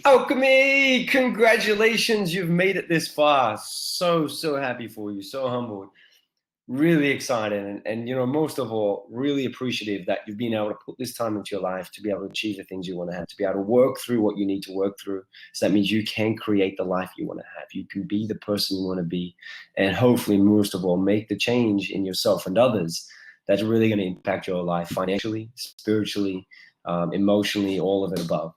Alchemy, congratulations, you've made it this far. So happy for you, so humbled, really excited, and most of all, really appreciative that you've been able to put this time into your life to be able to achieve the things you want to have, to be able to work through what you need to work through. So that means you can create the life you want to have. You can be the person you want to be, and hopefully, most of all, make the change in yourself and others that's really going to impact your life financially, spiritually, emotionally, all of it above.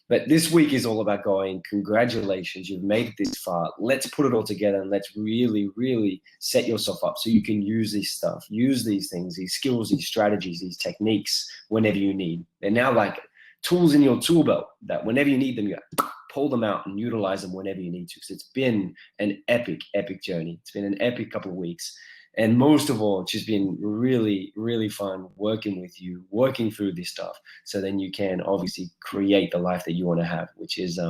But this week is all about going, congratulations, you've made it this far. Let's put it all together and let's really set yourself up so you can use this stuff, use these things, these skills, these strategies, these techniques whenever you need. They're now like tools in your tool belt that whenever you need them, you pull them out and utilize them whenever you need to. So it's been an epic journey. It's been an epic couple of weeks. And most of all, it's just been really fun working with you, working through this stuff. So then you can obviously create the life that you want to have, which is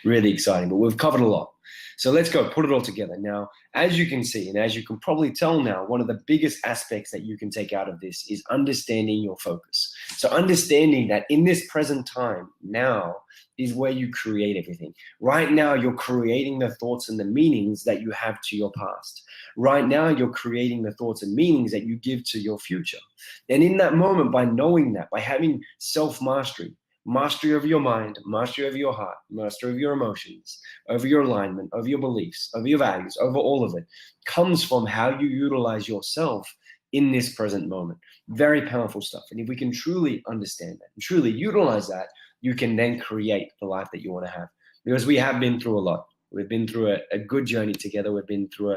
really exciting. But we've covered a lot. So let's go put it all together. Now, as you can see, and as you can probably tell now, one of the biggest aspects that you can take out of this is understanding your focus. So understanding that in this present time, now is where you create everything. Right now, you're creating the thoughts and the meanings that you have to your past. Right now, you're creating the thoughts and meanings that you give to your future. And in that moment, by knowing that, by having self-mastery, mastery over your mind, mastery over your heart, mastery over your emotions, over your alignment, over your beliefs, over your values, over all of it, comes from how you utilize yourself in this present moment. Very powerful stuff. And if we can truly understand that and truly utilize that, you can then create the life that you want to have. Because we have been through a lot. We've been through a good journey together. We've been through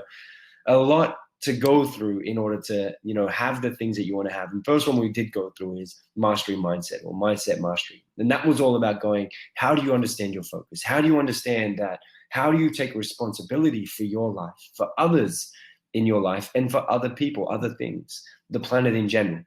a lot to go through in order to, have the things that you want to have. And first one we did go through is mastery mindset, or mindset mastery. And that was all about going, how do you understand your focus? How do you understand that? How do you take responsibility for your life, for others in your life, and for other people, other things, the planet in general?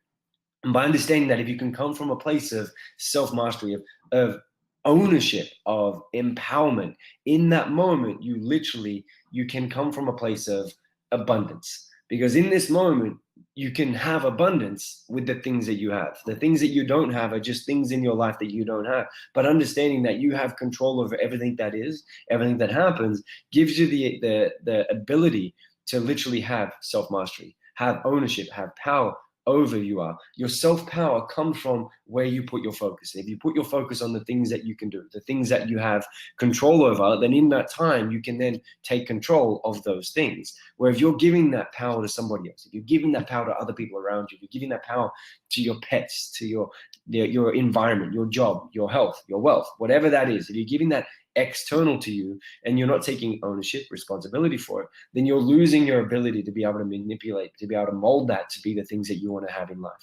And by understanding that if you can come from a place of self-mastery, of ownership, of empowerment, in that moment, you can come from a place of abundance. Because in this moment, you can have abundance with the things that you have. The things that you don't have are just things in your life that you don't have. But understanding that you have control over everything that is, everything that happens, gives you the ability to literally have self-mastery, have ownership, have power over you are. Your self-power comes from where you put your focus. If you put your focus on the things that you can do, the things that you have control over, then in that time, you can then take control of those things. Where if you're giving that power to somebody else, if you're giving that power to other people around you, if you're giving that power to your pets, to your environment, your job, your health, your wealth, whatever that is, if you're giving that external to you and you're not taking ownership, responsibility for it, then you're losing your ability to be able to manipulate, to be able to mold that to be the things that you want to have in life.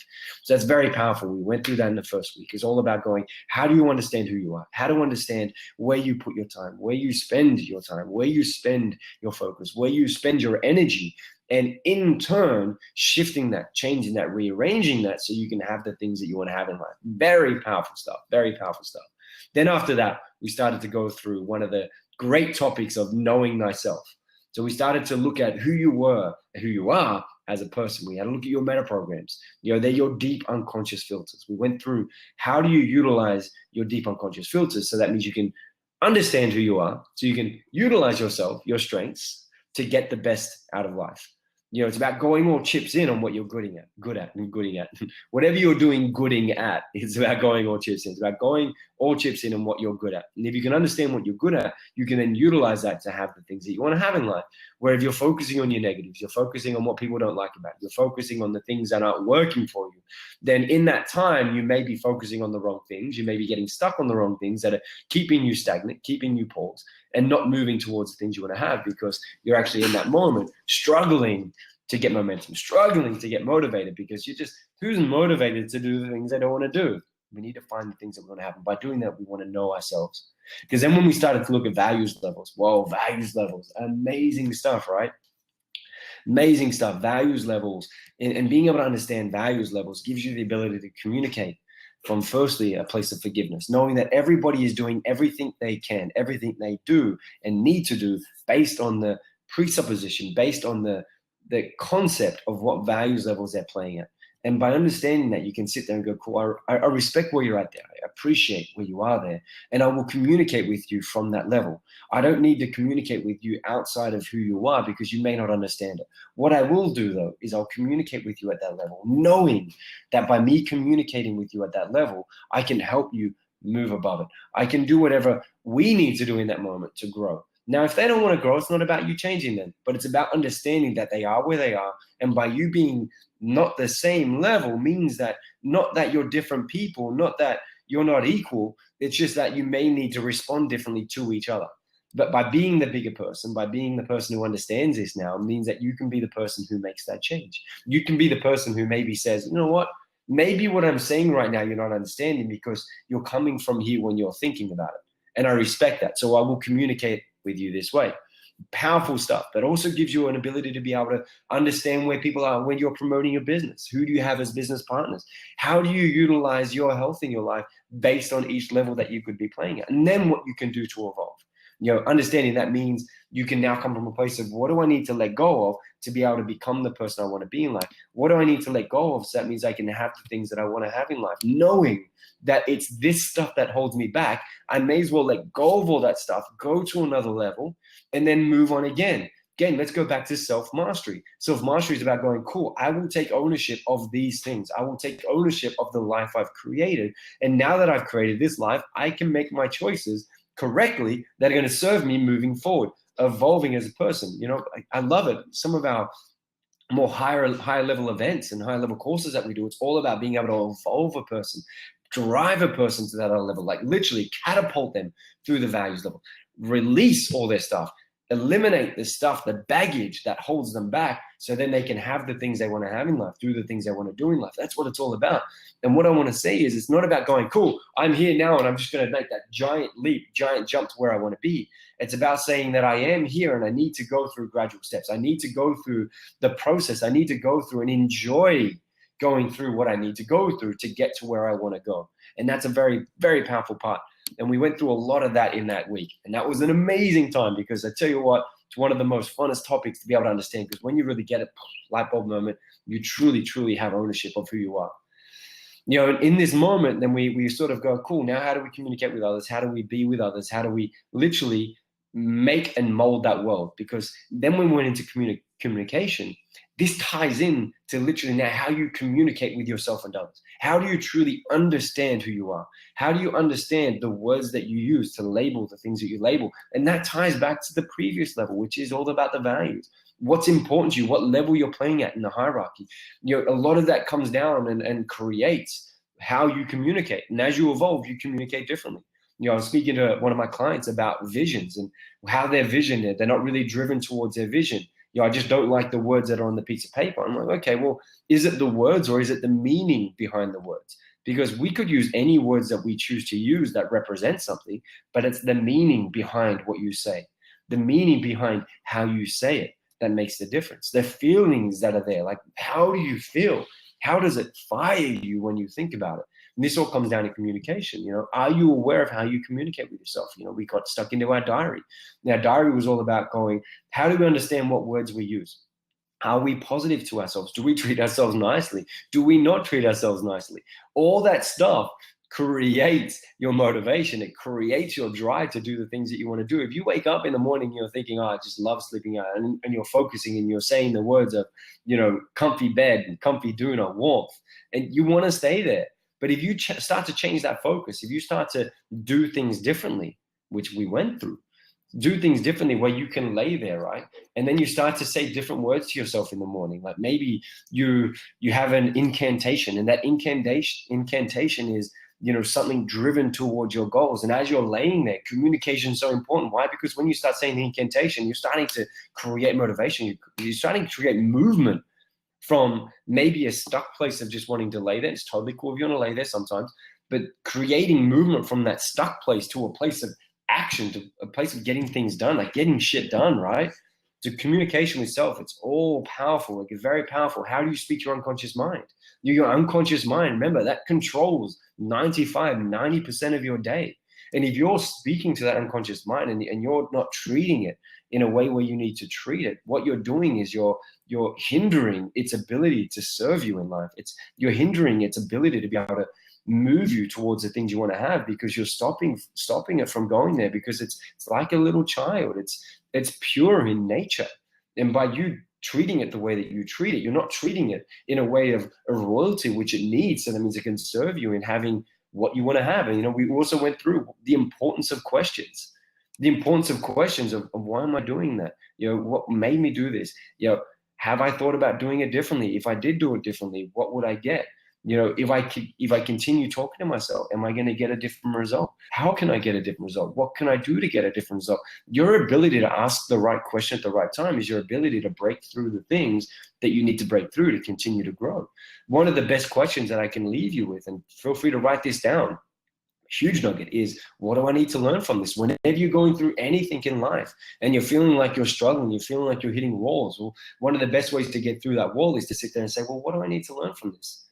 So that's very powerful. We went through that in the first week. It's all about going, how do you understand who you are? How to understand where you put your time, where you spend your time, where you spend your focus, where you spend your energy, and in turn, shifting that, changing that, rearranging that so you can have the things that you want to have in life. Very powerful stuff, very powerful stuff. Then after that, we started to go through one of the great topics of knowing thyself. So we started to look at who you were and who you are as a person. We had to look at your meta programs. They're your deep unconscious filters. We went through how do you utilize your deep unconscious filters. So that means you can understand who you are, so you can utilize yourself, your strengths, to get the best out of life. It's about going all chips in on what you're good at. Whatever you're doing gooding at, it's about going all chips in. It's about going all chips in on what you're good at. And if you can understand what you're good at, you can then utilize that to have the things that you want to have in life. Where if you're focusing on your negatives, you're focusing on what people don't like about you, you're focusing on the things that aren't working for you, then in that time, you may be focusing on the wrong things. You may be getting stuck on the wrong things that are keeping you stagnant, keeping you paused, and not moving towards the things you want to have, because you're actually in that moment struggling to get momentum, struggling to get motivated, because who's motivated to do the things they don't want to do? We need to find the things that we want to have. And by doing that, we want to know ourselves. Because then when we started to look at values levels, values levels, amazing stuff, right? Amazing stuff, values levels. And being able to understand values levels gives you the ability to communicate from firstly a place of forgiveness, knowing that everybody is doing everything they can, everything they do and need to do based on the presupposition, based on the concept of what values levels they're playing at. And by understanding that, you can sit there and go, cool, I respect where you're at there. I appreciate where you are there. And I will communicate with you from that level. I don't need to communicate with you outside of who you are because you may not understand it. What I will do, though, is I'll communicate with you at that level, knowing that by me communicating with you at that level, I can help you move above it. I can do whatever we need to do in that moment to grow. Now, if they don't want to grow, it's not about you changing them, but it's about understanding that they are where they are. And by you being not the same level means that not that you're different people, not that you're not equal. It's just that you may need to respond differently to each other. But by being the bigger person, by being the person who understands this now, means that you can be the person who makes that change. You can be the person who maybe says, you know what, maybe what I'm saying right now, you're not understanding because you're coming from here when you're thinking about it. And I respect that. So I will communicate with you this way. Powerful stuff that also gives you an ability to be able to understand where people are when you're promoting your business. Who do you have as business partners? How do you utilize your health in your life based on each level that you could be playing at? And then what you can do to evolve. You know, understanding that means you can now come from a place of what do I need to let go of to be able to become the person I want to be in life? What do I need to let go of so that means I can have the things that I want to have in life? Knowing that it's this stuff that holds me back, I may as well let go of all that stuff, go to another level, and then move on again. Again, let's go back to self-mastery. Self-mastery is about going, cool, I will take ownership of these things. I will take ownership of the life I've created. And now that I've created this life, I can make my choices correctly that are going to serve me moving forward, evolving as a person. You know, I love it. Some of our more higher level events and higher level courses that we do, it's all about being able to evolve a person, drive a person to that other level, like literally catapult them through the values level, release all their stuff, eliminate the stuff, the baggage that holds them back, so then they can have the things they want to have in life, do the things they want to do in life. That's what it's all about. And what I want to say is it's not about going, cool, I'm here now and I'm just going to make that giant leap, giant jump to where I want to be. It's about saying that I am here and I need to go through gradual steps. I need to go through the process. I need to go through and enjoy going through what I need to go through to get to where I want to go. And that's a very, very powerful part. And we went through a lot of that in that week. And that was an amazing time because I tell you what, it's one of the most funnest topics to be able to understand, because when you really get it, light bulb moment, you truly, truly have ownership of who you are. You know, in this moment, then we sort of go, cool, now how do we communicate with others? How do we be with others? How do we literally make and mold that world? Because then when we went into communication, this ties in to literally now how you communicate with yourself and others. How do you truly understand who you are? How do you understand the words that you use to label the things that you label? And that ties back to the previous level, which is all about the values. What's important to you, what level you're playing at in the hierarchy. You know, a lot of that comes down and creates how you communicate. And as you evolve, you communicate differently. You know, I was speaking to one of my clients about visions and how their vision, they're not really driven towards their vision. You know, I just don't like the words that are on the piece of paper. I'm like, okay, well, is it the words or is it the meaning behind the words? Because we could use any words that we choose to use that represent something, but it's the meaning behind what you say, the meaning behind how you say it that makes the difference. The feelings that are there, like how do you feel? How does it fire you when you think about it? And this all comes down to communication. You know, are you aware of how you communicate with yourself? You know, we got stuck into our diary. Now, diary was all about going, how do we understand what words we use? Are we positive to ourselves? Do we treat ourselves nicely? Do we not treat ourselves nicely? All that stuff creates your motivation. It creates your drive to do the things that you want to do. If you wake up in the morning, you're thinking, oh, I just love sleeping out, and you're focusing and you're saying the words of, you know, comfy bed and comfy doona, warmth, and you want to stay there. But if you start to change that focus, if you start to do things differently, which we went through, do things differently where you can lay there, right? And then you start to say different words to yourself in the morning. Like maybe you have an incantation, and that incantation is, you know, something driven towards your goals. And as you're laying there, communication is so important. Why? Because when you start saying the incantation, you're starting to create motivation. You're starting to create movement from maybe a stuck place of just wanting to lay there. It's totally cool if you want to lay there sometimes, but creating movement from that stuck place to a place of action, to a place of getting things done, like getting shit done, right? To communication with self, it's all powerful, like it's very powerful. How do you speak to your unconscious mind? Your unconscious mind, remember, that controls 95, 90% of your day. And if you're speaking to that unconscious mind and you're not treating it in a way where you need to treat it, what you're doing is you're hindering its ability to serve you in life. You're hindering its ability to be able to move you towards the things you want to have, because you're stopping it from going there, because it's like a little child. It's pure in nature. And by you treating it the way that you treat it, you're not treating it in a way of a royalty, which it needs. So that means it can serve you in having what you want to have. And, we also went through the importance of questions, of why am I doing that? What made me do this? Have I thought about doing it differently? If I did do it differently, what would I get? If I continue talking to myself, am I going to get a different result? How can I get a different result? What can I do to get a different result? Your ability to ask the right question at the right time is your ability to break through the things that you need to break through to continue to grow. One of the best questions that I can leave you with, and feel free to write this down, huge nugget, is what do I need to learn from this? Whenever you're going through anything in life and you're feeling like you're struggling, you're feeling like you're hitting walls, well, one of the best ways to get through that wall is to sit there and say, well, what do I need to learn from this?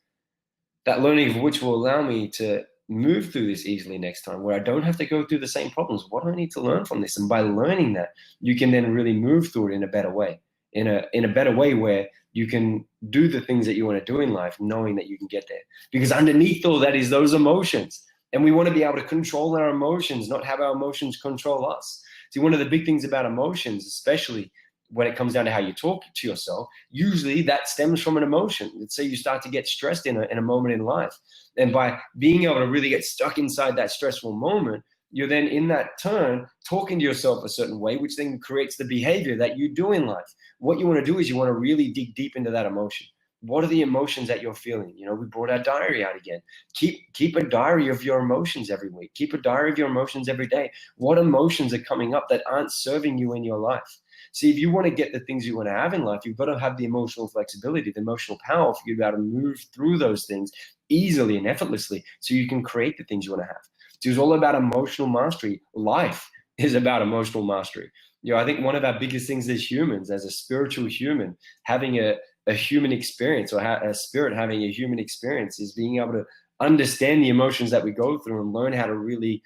That learning of which will allow me to move through this easily next time, where I don't have to go through the same problems. What do I need to learn from this? And by learning that, you can then really move through it in a better way, in a better way where you can do the things that you want to do in life, knowing that you can get there. Because underneath all that is those emotions. And we want to be able to control our emotions, not have our emotions control us. See, one of the big things about emotions, especially when it comes down to how you talk to yourself, usually that stems from an emotion. Let's say you start to get stressed in a moment in life. And by being able to really get stuck inside that stressful moment, you're then in that turn talking to yourself a certain way, which then creates the behavior that you do in life. What you want to do is you want to really dig deep into that emotion. What are the emotions that you're feeling? We brought our diary out again. Keep a diary of your emotions every week. Keep a diary of your emotions every day. What emotions are coming up that aren't serving you in your life? See, if you want to get the things you want to have in life, you've got to have the emotional flexibility, the emotional power for you to be able to move through those things easily and effortlessly so you can create the things you want to have. So it's all about emotional mastery. Life is about emotional mastery. I think one of our biggest things as humans, as a spiritual human, having a human experience, or a spirit having a human experience, is being able to understand the emotions that we go through and learn how to really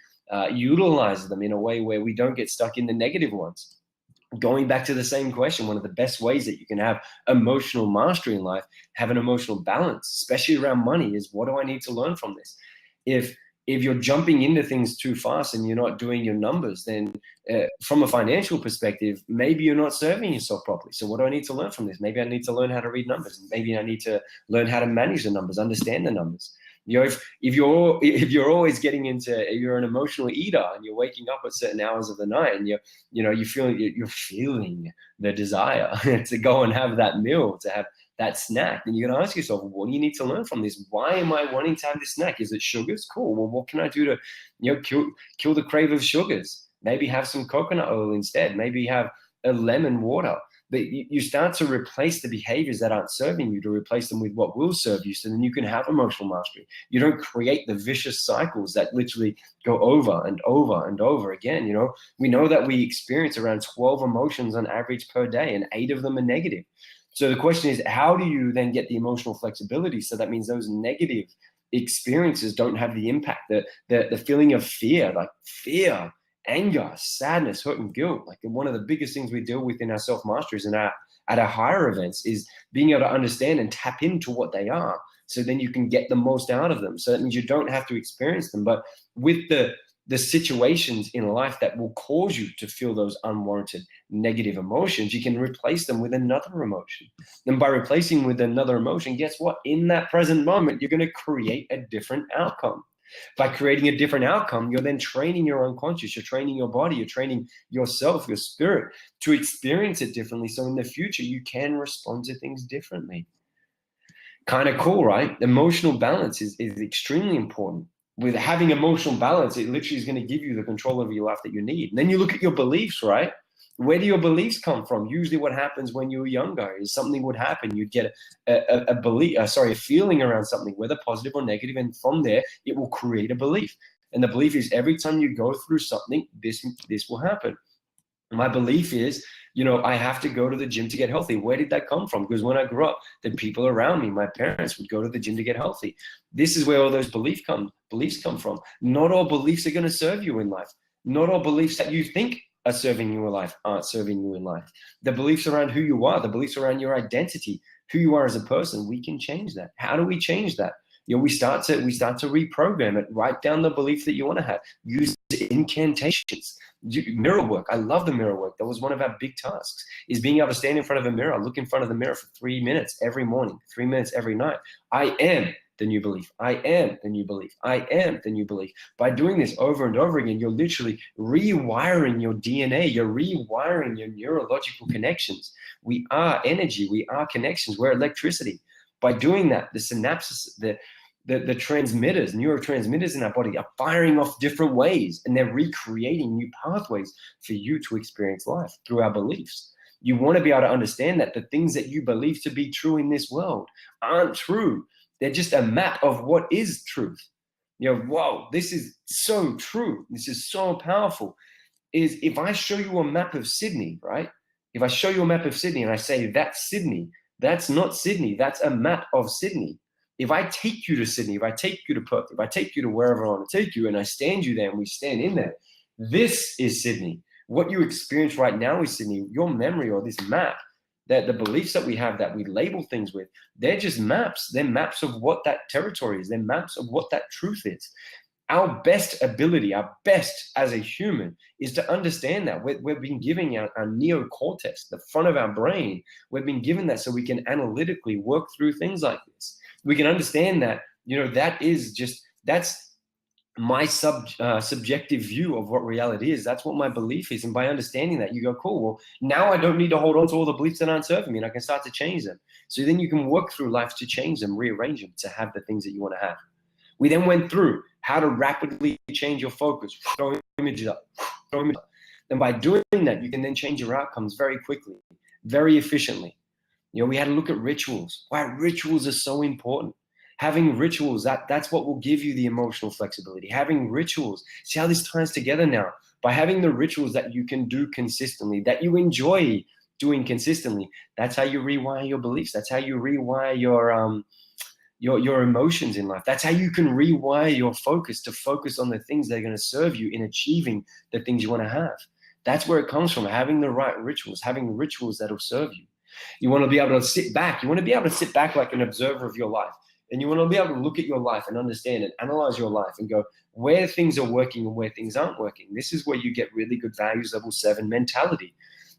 utilize them in a way where we don't get stuck in the negative ones. Going back to the same question, one of the best ways that you can have emotional mastery in life, have an emotional balance, especially around money, is what do I need to learn from this? If you're jumping into things too fast and you're not doing your numbers, then from a financial perspective, maybe you're not serving yourself properly. So what do I need to learn from this? Maybe I need to learn how to read numbers. Maybe I need to learn how to manage the numbers, understand the numbers. If you're always getting into, you're an emotional eater and you're waking up at certain hours of the night and you're feeling the desire to go and have that meal, to have that snack, then you're going to ask yourself, what do you need to learn from this? Why am I wanting to have this snack? Is it sugars? Cool. Well, what can I do to kill the crave of sugars? Maybe have some coconut oil instead. Maybe have a lemon water. But you start to replace the behaviors that aren't serving you, to replace them with what will serve you, so then you can have emotional mastery. You don't create the vicious cycles that literally go over and over and over again. We know that we experience around 12 emotions on average per day, and 8 of them are negative. So the question is, how do you then get the emotional flexibility? So that means those negative experiences don't have the impact, the feeling of fear, like fear, anger, sadness, hurt, and guilt. Like, one of the biggest things we deal with in our self-masteries and at our higher events is being able to understand and tap into what they are, so then you can get the most out of them. So that means you don't have to experience them, but with the situations in life that will cause you to feel those unwarranted negative emotions, you can replace them with another emotion. And by replacing with another emotion, guess what? In that present moment, you're going to create a different outcome. By creating a different outcome, you're then training your unconscious, you're training your body, you're training yourself, your spirit, to experience it differently. So in the future, you can respond to things differently. Kind of cool, right? Emotional balance is extremely important. With having emotional balance, it literally is going to give you the control over your life that you need. And then you look at your beliefs, right? Where do your beliefs come from? Usually what happens when you were younger is something would happen. You'd get a feeling around something, whether positive or negative, and from there, it will create a belief. And the belief is every time you go through something, this will happen. My belief is, I have to go to the gym to get healthy. Where did that come from? Because when I grew up, the people around me, my parents, would go to the gym to get healthy. This is where all those beliefs come from. Not all beliefs are going to serve you in life. Not all beliefs that you think are serving you in life aren't serving you in life. The beliefs around who you are, the beliefs around your identity, who you are as a person, we can change that. How do we change that? We start to reprogram it. Write down the belief that you want to have. Use incantations. Mirror work. I love the mirror work. That was one of our big tasks, is being able to stand in front of a mirror, look in front of the mirror for 3 minutes every morning, 3 minutes every night. I am the new belief. I am the new belief. I am the new belief. By doing this over and over again, you're literally rewiring your DNA. You're rewiring your neurological connections. We are energy. We are connections. We're electricity. By doing that, the synapses, the transmitters, neurotransmitters in our body are firing off different ways, and they're recreating new pathways for you to experience life through our beliefs. You want to be able to understand that the things that you believe to be true in this world aren't true. They're just a map of what is truth. Whoa, this is so true. This is so powerful. Is if I show you a map of Sydney, right? If I show you a map of Sydney and I say, that's Sydney, that's not Sydney, that's a map of Sydney. If I take you to Sydney, if I take you to Perth, if I take you to wherever I want to take you and I stand you there and we stand in there, this is Sydney. What you experience right now is Sydney. Your memory or this map, that the beliefs that we have that we label things with, they're just maps. They're maps of what that territory is. They're maps of what that truth is. Our best ability, our best as a human, is to understand that. We've been giving our neocortex, the front of our brain, we've been given that so we can analytically work through things like this. We can understand that, that's my subjective view of what reality is. That's what my belief is. And by understanding that, you go, cool, well, now I don't need to hold on to all the beliefs that aren't serving me, and I can start to change them. So then you can work through life to change them, rearrange them, to have the things that you want to have. We then went through how to rapidly change your focus, throw images up, And by doing that, you can then change your outcomes very quickly, very efficiently. We had to look at rituals. Why rituals are so important. Having rituals, that's what will give you the emotional flexibility. Having rituals. See how this ties together now? By having the rituals that you can do consistently, that you enjoy doing consistently, that's how you rewire your beliefs. That's how you rewire your emotions in life. That's how you can rewire your focus to focus on the things that are going to serve you in achieving the things you want to have. That's where it comes from, having the right rituals, having rituals that will serve you. You want to be able to sit back. You want to be able to sit back like an observer of your life. And you want to be able to look at your life and understand and analyze your life and go where things are working and where things aren't working. This is where you get really good values level 7 mentality.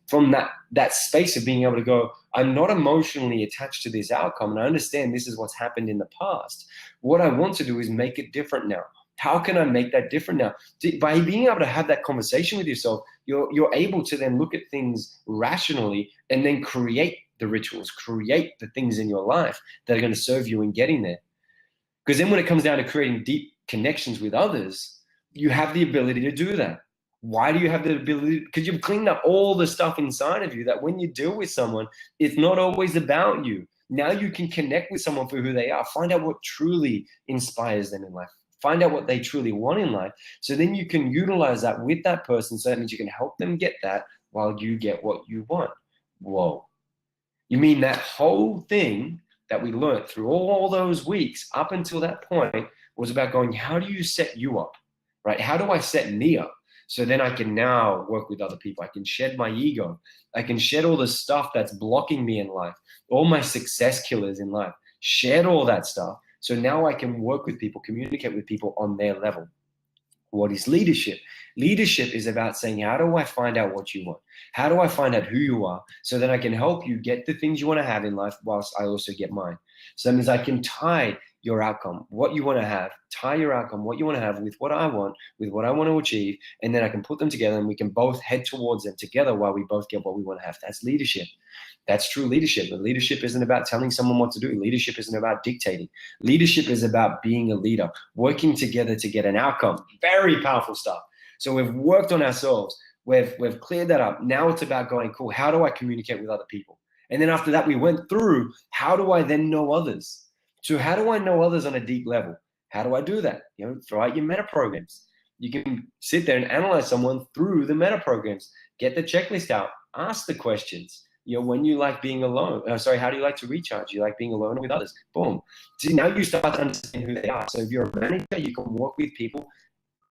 From that space of being able to go, I'm not emotionally attached to this outcome, and I understand this is what's happened in the past. What I want to do is make it different now. How can I make that different now? By being able to have that conversation with yourself, you're able to then look at things rationally and then create the rituals, create the things in your life that are going to serve you in getting there. Because then when it comes down to creating deep connections with others, you have the ability to do that. Why do you have the ability? Because you've cleaned up all the stuff inside of you that when you deal with someone, it's not always about you. Now you can connect with someone for who they are. Find out what truly inspires them in life. Find out what they truly want in life. So then you can utilize that with that person. So that means you can help them get that while you get what you want. Whoa. You mean that whole thing that we learned through all those weeks up until that point was about going, how do you set you up, right? How do I set me up? So then I can now work with other people. I can shed my ego. I can shed all the stuff that's blocking me in life, all my success killers in life, shed all that stuff. So now I can work with people, communicate with people on their level. What is leadership? Leadership is about saying, how do I find out what you want? How do I find out who you are so that I can help you get the things you want to have in life whilst I also get mine? So that means I can tie your outcome, what you want to have, tie your outcome, what you want to have with what I want to achieve, and then I can put them together and we can both head towards them together while we both get what we want to have. That's leadership. That's true leadership. But leadership isn't about telling someone what to do. Leadership isn't about dictating. Leadership is about being a leader, working together to get an outcome. Very powerful stuff. So we've worked on ourselves. We've cleared that up. Now it's about going, cool, how do I communicate with other people? And then after that, we went through, how do I then know others? So how do I know others on a deep level? How do I do that? Throw out your meta programs. You can sit there and analyze someone through the meta programs. Get the checklist out. Ask the questions. When you like being alone, how do you like to recharge? You like being alone or with others? Boom. See, now you start to understand who they are. So if you're a manager, you can work with people.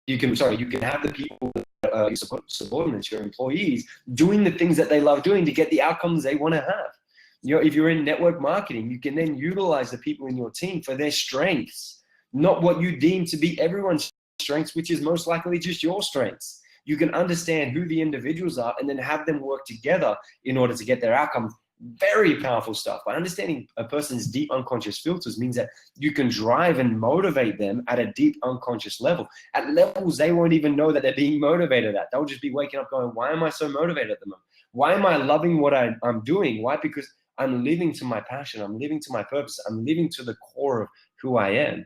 You can have the people, your subordinates, your employees, doing the things that they love doing to get the outcomes they want to have. If you're in network marketing, you can then utilize the people in your team for their strengths, not what you deem to be everyone's strengths, which is most likely just your strengths. You can understand who the individuals are and then have them work together in order to get their outcomes. Very powerful stuff. By understanding a person's deep unconscious filters means that you can drive and motivate them at a deep unconscious level, at levels they won't even know that they're being motivated at. They'll just be waking up going, why am I so motivated at the moment? Why am I loving what I'm doing? Why? Because I'm living to my passion. I'm living to my purpose. I'm living to the core of who I am.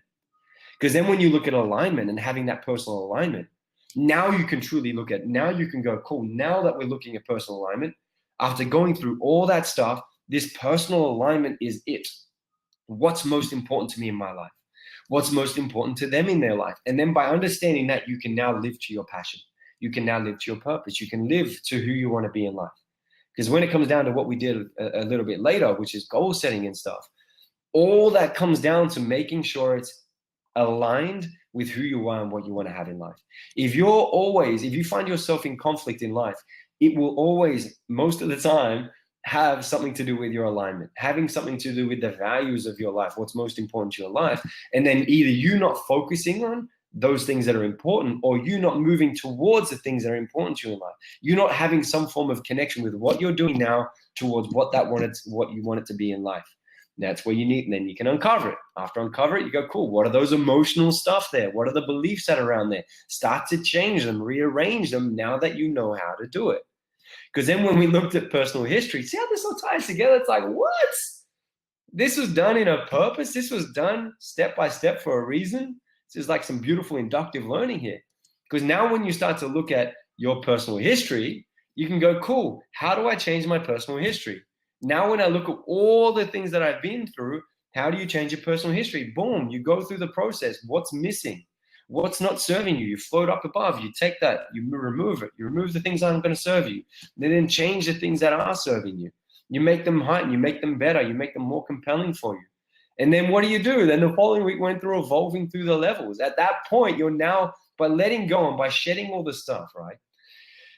Because then when you look at alignment and having that personal alignment, now you can truly look at, now you can go, cool, now that we're looking at personal alignment, after going through all that stuff, this personal alignment is it. What's most important to me in my life? What's most important to them in their life? And then by understanding that, you can now live to your passion. You can now live to your purpose. You can live to who you want to be in life. Because when it comes down to what we did a little bit later, which is goal setting and stuff, all that comes down to making sure it's aligned with who you are and what you want to have in life. If you find yourself in conflict in life, it will always, most of the time, have something to do with your alignment, having something to do with the values of your life, what's most important to your life. And then either you not focusing on those things that are important, or you not moving towards the things that are important to you in life. You're not having some form of connection with what you're doing now towards what you want it to be in life. That's where you need, and then you can uncover it. After uncover it, you go, cool, what are those emotional stuff there? What are the beliefs that are around there? Start to change them, rearrange them now that you know how to do it. Because then when we looked at personal history, see how this all ties together? It's like, what? This was done in a purpose. This was done step by step for a reason. This is like some beautiful inductive learning here. Because now when you start to look at your personal history, you can go, cool, how do I change my personal history? Now, when I look at all the things that I've been through, how do you change your personal history? Boom, you go through the process. What's missing? What's not serving you? You float up above. You take that, you remove it. You remove the things that aren't going to serve you. Then change the things that are serving you. You make them heighten. You make them better. You make them more compelling for you. And then what do? Then the following week went through evolving through the levels. At that point, you're now, by letting go and by shedding all the stuff, right?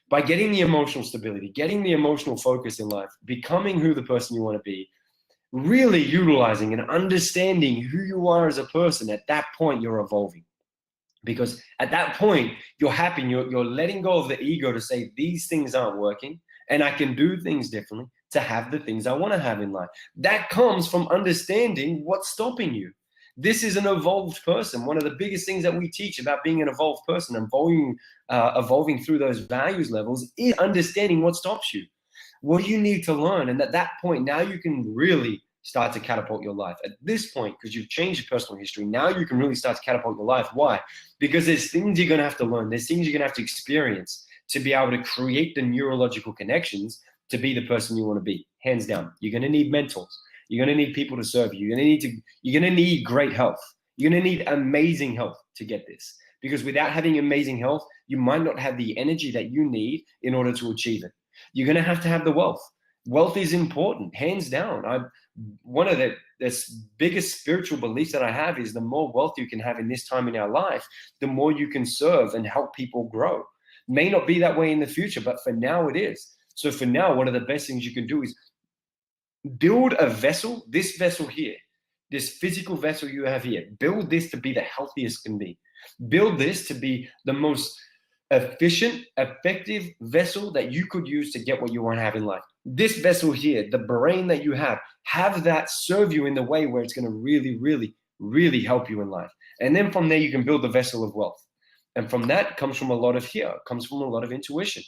By getting the emotional stability, getting the emotional focus in life, becoming who the person you want to be, really utilizing and understanding who you are as a person, at that point, you're evolving. Because at that point, you're happy, you're letting go of the ego to say, these things aren't working, and I can do things differently to have the things I want to have in life. That comes from understanding what's stopping you. This is an evolved person. One of the biggest things that we teach about being an evolved person and evolving through those values levels is understanding what stops you. What do you need to learn? And at that point, now you can really start to catapult your life. At this point, because you've changed your personal history, now you can really start to catapult your life. Why? Because there's things you're going to have to learn. There's things you're going to have to experience to be able to create the neurological connections to be the person you want to be. Hands down. You're going to need mentors. You're going to need people to serve you. You're going to need great health. You're going to need amazing health to get this. Because without having amazing health, you might not have the energy that you need in order to achieve it. You're going to have the wealth. Wealth is important, hands down. One of the biggest spiritual beliefs that I have is the more wealth you can have in this time in our life, the more you can serve and help people grow. May not be that way in the future, but for now it is. So for now, one of the best things you can do is build a vessel, this vessel here, this physical vessel you have here, build this to be the healthiest can be. Build this to be the most efficient, effective vessel that you could use to get what you want to have in life. This vessel here, the brain that you have that serve you in the way where it's going to really, really, really help you in life. And then from there, you can build the vessel of wealth. And from that comes from a lot of comes from a lot of intuition.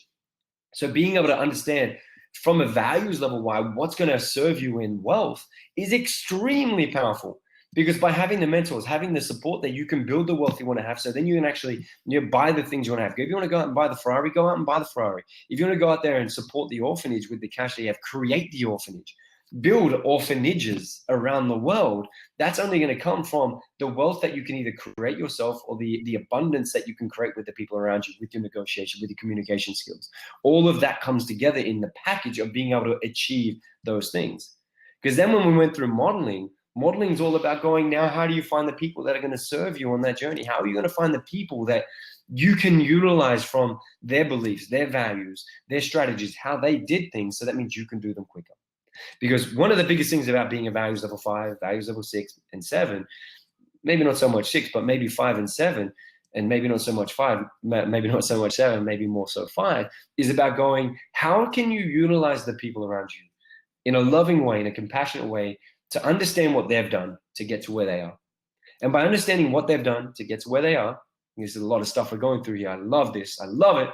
So being able to understand from a values level why what's going to serve you in wealth is extremely powerful. Because by having the mentors, having the support that you can build the wealth you want to have, so then you can actually buy the things you want to have. If you want to go out and buy the Ferrari, go out and buy the Ferrari. If you want to go out there and support the orphanage with the cash that you have, create the orphanage. build orphanages around the world, that's only going to come from the wealth that you can either create yourself, or the abundance that you can create with the people around you, with your negotiation, with your communication skills. All of that comes together in the package of being able to achieve those things. Because then when we went through modeling is all about going, now how do you find the people that are going to serve you on that journey? How are you going to find the people that you can utilize from their beliefs, their values, their strategies, how they did things? So that means you can do them quicker. Because one of the biggest things about being a values level 5, values level 6 and 7, maybe not so much 6, but maybe 5 and 7, and maybe not so much 5, maybe not so much 7, maybe more so 5, is about going, how can you utilize the people around you in a loving way, in a compassionate way, to understand what they've done to get to where they are. And by understanding what they've done to get to where they are, there's a lot of stuff we're going through here. I love this. I love it.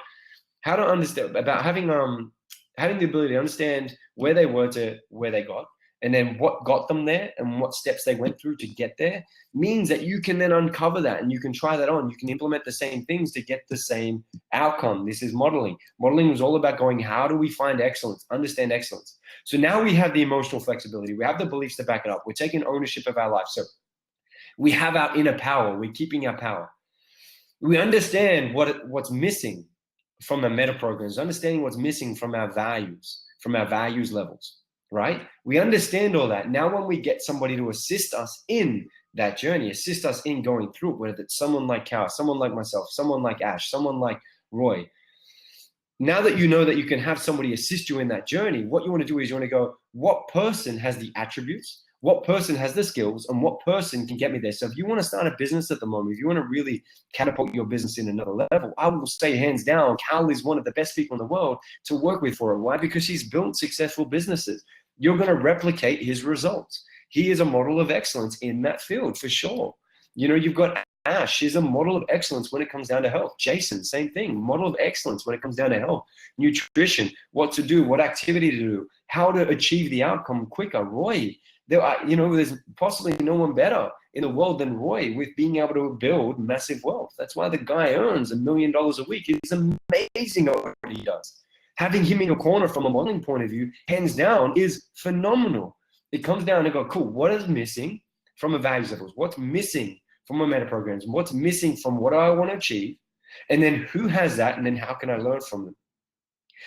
How to understand about having the ability to understand where they were to where they got, and then what got them there and what steps they went through to get there, means that you can then uncover that and you can try that on. You can implement the same things to get the same outcome. This is modeling. Modeling was all about going, how do we find excellence, understand excellence? So now we have the emotional flexibility. We have the beliefs to back it up. We're taking ownership of our life. So we have our inner power. We're keeping our power. We understand what's missing from the meta programs, understanding what's missing from our values levels, right? We understand all that. Now, when we get somebody to assist us in that journey, assist us in going through it, whether it's someone like Cal, someone like myself, someone like Ash, someone like Roy, now that you know that you can have somebody assist you in that journey, what you want to do is you want to go, what person has the attributes, what person has the skills, and what person can get me there? So if you want to start a business at the moment, if you want to really catapult your business in another level, I will say hands down, Cal is one of the best people in the world to work with for it. Why? Because he's built successful businesses. You're going to replicate his results. He is a model of excellence in that field for sure. You know, you've got Ash, she's a model of excellence when it comes down to health. Jason, same thing, model of excellence when it comes down to health, nutrition, what to do, what activity to do, how to achieve the outcome quicker. Roy, there's possibly no one better in the world than Roy with being able to build massive wealth. That's why the guy earns $1 million a week. It's amazing what he does. Having him in your corner from a modeling point of view, hands down, is phenomenal. It comes down and go, cool, what is missing from a values levels? What's missing from my meta programs? What's missing from what I want to achieve? And then who has that? And then how can I learn from them?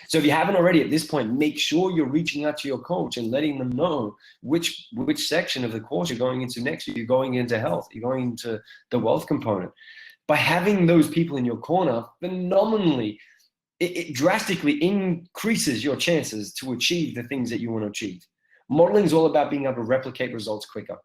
So if you haven't already at this point, make sure you're reaching out to your coach and letting them know which section of the course you're going into next. You're going into health, you're going into the wealth component. By having those people in your corner, phenomenally, it drastically increases your chances to achieve the things that you want to achieve. Modeling is all about being able to replicate results quicker,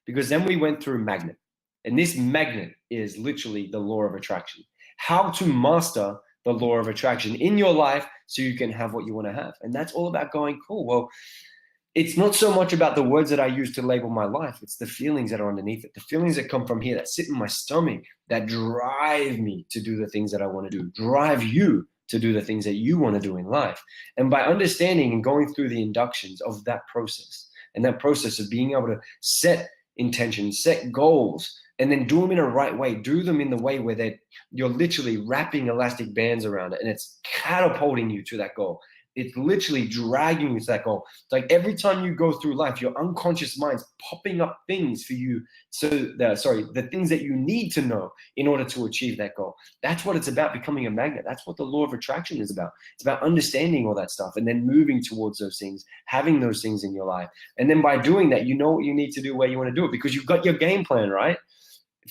because then we went through magnet, and this magnet is literally the law of attraction. How to master the law of attraction in your life so you can have what you want to have. And that's all about going, cool, well, it's not so much about the words that I use to label my life. It's the feelings that are underneath it, the feelings that come from here, that sit in my stomach, that drive me to do the things that I want to do, drive you to do the things that you want to do in life. And by understanding and going through the inductions of that process, and that process of being able to set intentions, set goals, and then do them in a right way, do them in the way where you're literally wrapping elastic bands around it, and it's catapulting you to that goal. It's literally dragging you to that goal. It's like every time you go through life, your unconscious mind's popping up things for you. The things that you need to know in order to achieve that goal. That's what it's about, becoming a magnet. That's what the law of attraction is about. It's about understanding all that stuff and then moving towards those things, having those things in your life. And then by doing that, you know what you need to do, where you want to do it, because you've got your game plan, right?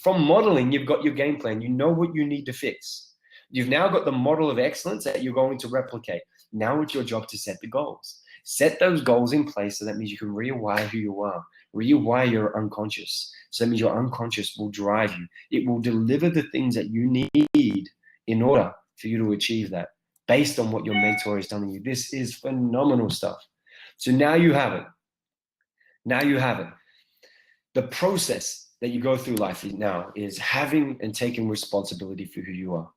From modeling, you've got your game plan. You know what you need to fix. You've now got the model of excellence that you're going to replicate. Now it's your job to set the goals. Set those goals in place, so that means you can rewire who you are, rewire your unconscious. So that means your unconscious will drive you. It will deliver the things that you need in order for you to achieve that, based on what your mentor is telling you. This is phenomenal stuff. So now you have it. Now you have it. The process that you go through life now is having and taking responsibility for who you are.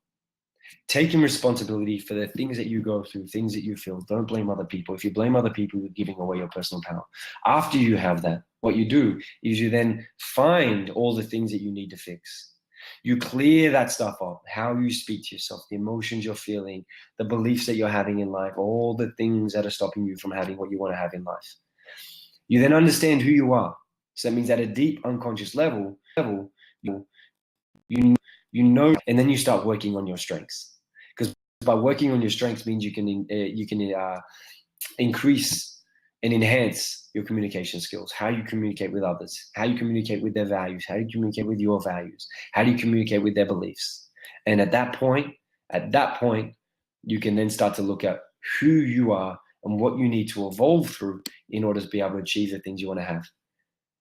Taking responsibility for the things that you go through, things that you feel. Don't blame other people. If you blame other people, you're giving away your personal power. After you have that, what you do is you then find all the things that you need to fix. You clear that stuff up, how you speak to yourself, the emotions you're feeling, the beliefs that you're having in life, all the things that are stopping you from having what you want to have in life. You then understand who you are. So that means at a deep unconscious level, you you know, and then you start working on your strengths. Because by working on your strengths means you can increase and enhance your communication skills, how you communicate with others, how you communicate with their values, how you communicate with your values, how do you communicate with their beliefs. And at that point, you can then start to look at who you are and what you need to evolve through in order to be able to achieve the things you want to have.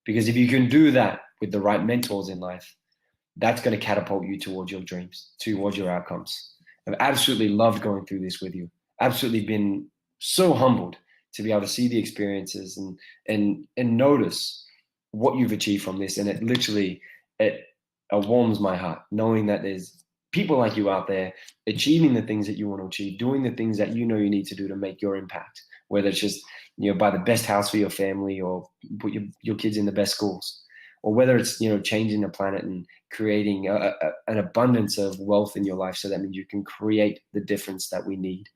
Because if you can do that with the right mentors in life, that's going to catapult you towards your dreams, towards your outcomes. I've absolutely loved going through this with you. Absolutely been so humbled to be able to see the experiences and notice what you've achieved from this. And it literally, it warms my heart knowing that there's people like you out there achieving the things that you want to achieve, doing the things that you know you need to do to make your impact, whether it's just, buy the best house for your family or put your kids in the best schools, or whether it's, changing the planet and creating an abundance of wealth in your life. So that means you can create the difference that we need.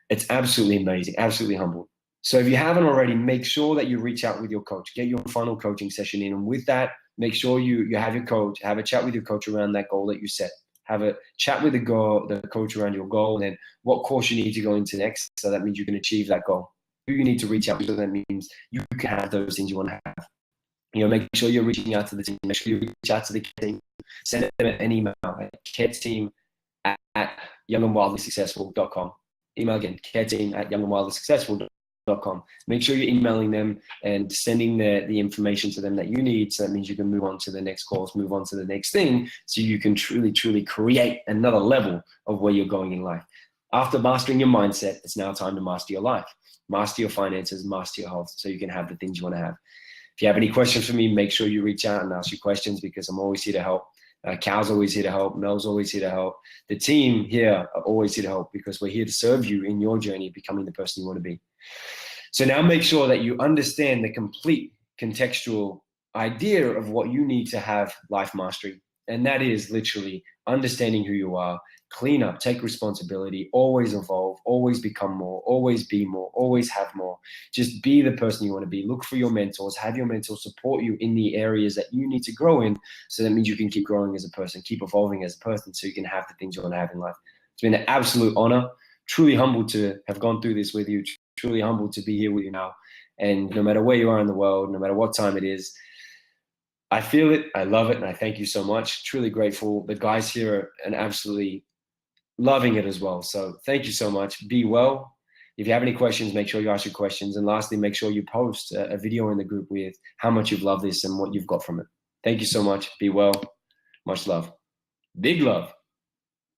It's absolutely amazing, absolutely humble. So if you haven't already, make sure that you reach out with your coach, get your final coaching session in. And with that, make sure you have your coach, have a chat with your coach around that goal that you set. Have a chat with the coach around your goal, and then what course you need to go into next. So that means you can achieve that goal. Who you need to reach out to, so that means you can have those things you want to have. Make sure you're reaching out to the team. Make sure you reach out to the team. Send them an email at careteam@youngandwildlysuccessful.com. Email again, careteam@youngandwildlysuccessful.com. Make sure you're emailing them and sending the information to them that you need. So that means you can move on to the next course, move on to the next thing, so you can truly, truly create another level of where you're going in life. After mastering your mindset, it's now time to master your life. Master your finances, master your health, so you can have the things you want to have. If you have any questions for me, make sure you reach out and ask your questions, because I'm always here to help. Cal's always here to help. Mel's always here to help. The team here are always here to help, because we're here to serve you in your journey of becoming the person you want to be. So now make sure that you understand the complete contextual idea of what you need to have life mastery. And that is literally understanding who you are, clean up, take responsibility, always evolve, always become more, always be more, always have more. Just be the person you want to be. Look for your mentors, have your mentors support you in the areas that you need to grow in. So that means you can keep growing as a person, keep evolving as a person, so you can have the things you want to have in life. It's been an absolute honor, truly humbled to have gone through this with you, truly humbled to be here with you now. And no matter where you are in the world, no matter what time it is, I feel it, I love it, and I thank you so much. Truly grateful. The guys here are absolutely loving it as well. So thank you so much. Be well. If you have any questions, make sure you ask your questions. And lastly, make sure you post a video in the group with how much you've loved this and what you've got from it. Thank you so much. Be well. Much love. Big love.